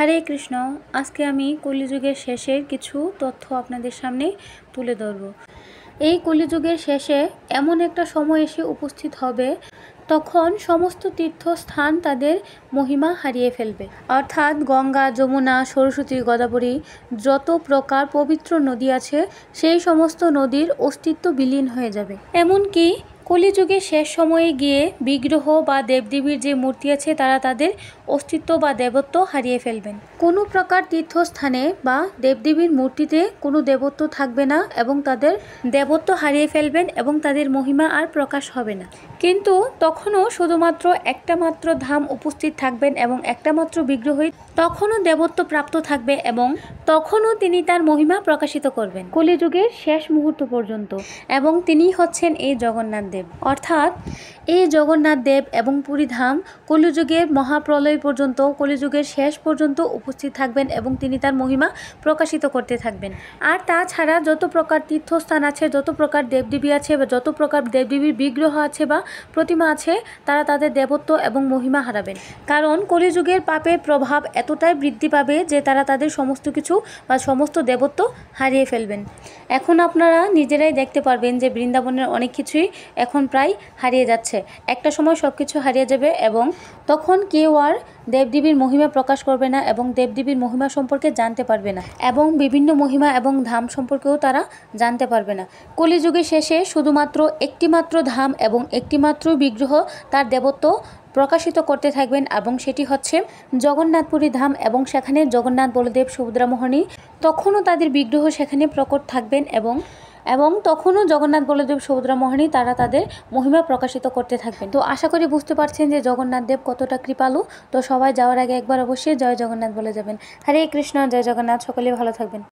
হরে কৃষ্ণ। আজকে আমি কলিযুগের শেষের কিছু তথ্য আপনাদের সামনে তুলে ধরব। এই কলিযুগের শেষে এমন একটা সময় এসে উপস্থিত হবে তখন সমস্ত তীর্থস্থান তাদের মহিমা হারিয়ে ফেলবে। অর্থাৎ গঙ্গা, যমুনা, সরস্বতী, গোদাবরী যত প্রকার পবিত্র নদী আছে সেই সমস্ত নদীর অস্তিত্ব বিলীন হয়ে যাবে। এমনকি কলিযুগের শেষ সময়ে গিয়ে বিগ্রহ বা দেবদেবীর যে মূর্তি আছে তারা তাদের অস্তিত্ব বা দেবত্ব হারিয়ে ফেলবেন। কোনো প্রকার তীর্থস্থানে বা দেবদেবীর মূর্তিতে কোনো দেবত্ব থাকবে না এবং তাদের দেবত্ব হারিয়ে ফেলবেন এবং তাদের মহিমা আর প্রকাশ হবে না। কিন্তু তখনও শুধুমাত্র একটা মাত্র ধাম উপস্থিত থাকবেন এবং একটা মাত্র বিগ্রহই তখনও দেবত্ব প্রাপ্ত থাকবে এবং তখনও তিনি তার মহিমা প্রকাশিত করবেন কলিযুগের শেষ মুহূর্ত পর্যন্ত। এবং তিনি হচ্ছেন এই জগন্নাথ দেব। অর্থাৎ এই জগন্নাথ দেব এবং পুরী ধাম কলিযুগের মহাপ্রলয় পর্যন্ত, কলিযুগের শেষ পর্যন্ত উপস্থিত থাকবেন এবং তিনি তার মহিমা প্রকাশিত করতে থাকবেন। আর তাছাড়া যত প্রকার তীর্থস্থান আছে, যত প্রকার দেবদেবী আছে বা যত প্রকার দেবদেবীর বিগ্রহ আছে বা প্রতিমা আছে, তারা তাদের দেবত্ব এবং মহিমা হারাবেন। কারণ কলিযুগের পাপের প্রভাব এতটাই বৃদ্ধি পাবে যে তারা তাদের সমস্ত কিছু বা সমস্ত দেবত্ব হারিয়ে ফেলবেন। এখন আপনারা নিজেরাই দেখতে পারবেন যে বৃন্দাবনের অনেক কিছুই এখন প্রায় হারিয়ে যাচ্ছে। একটা সময় সব কিছু হারিয়ে যাবে এবং তখন কেউ আর দেবদেবীর মহিমা প্রকাশ করবে না এবং দেবদেবীর মহিমা সম্পর্কে জানতে পারবে না এবং বিভিন্ন মহিমা এবং ধাম সম্পর্কেও তারা জানতে পারবে না। কলিযুগের শেষে শুধুমাত্র একটিমাত্র ধাম এবং একটিমাত্র বিগ্রহ তার দেবত্ব প্রকাশিত করতে থাকবেন এবং সেটি হচ্ছে জগন্নাথপুরী ধাম। এবং সেখানে জগন্নাথ, বলদেব, সুভদ্রা, মোহিনী তখনও তাদের বিগ্রহ সেখানে প্রকট থাকবেন এবং তখনও জগন্নাথ, বলদেব, সুভদ্রা, মোহিনী তারা তাদের মহিমা প্রকাশিত করতে থাকবেন। তো আশা করি বুঝতে পারছেন যে জগন্নাথ দেব কতটা কৃপালু। তো সবাই যাওয়ার আগে একবার অবশ্যই জয় জগন্নাথ বলে যাবেন। হরে কৃষ্ণ, জয় জগন্নাথ। সকলে ভালো থাকবেন।